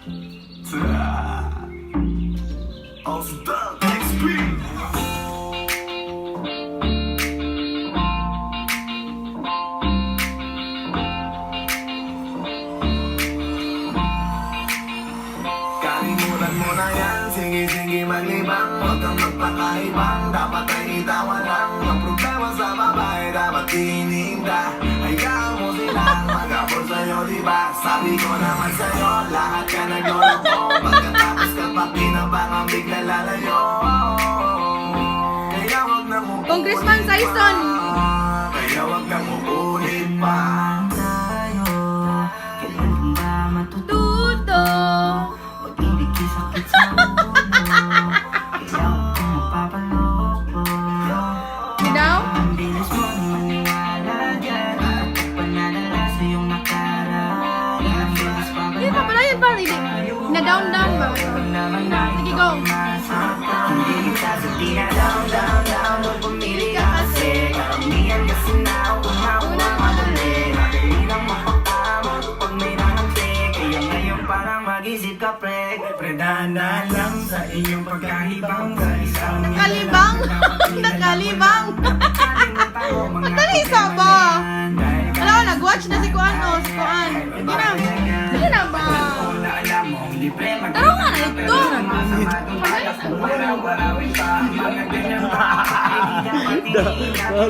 Kalimutan mo na yan, sige maglibang. Huwag kang magpakaibang, dapat ay itawan lang. Ang problema sa babae, dapat ininda. Hayaan mo silang mag-abot sa'yo, diba? Sabi ko naman sa'yo, lahat ka nagloloko. Pagkatapos kapag tinabangang bigla lalayo. Kaya wag na mo Congressman Saison. Kaya wag kang uulit pa. Tuto. Daw? Hindi pa pala yun, parang hindi. Na-down ba? Sige, go. Pili ka kasi. Mag-isip ka, pre. Dahan-dahan lang sa iyong pagkahibang. Nakalibang. Nakalibang. Magtalisa ba? Wala ko, nag-watch na si Kuan, no? Si Kuan. Hindi na. Hindi na ba? Taro nga na ito. Wala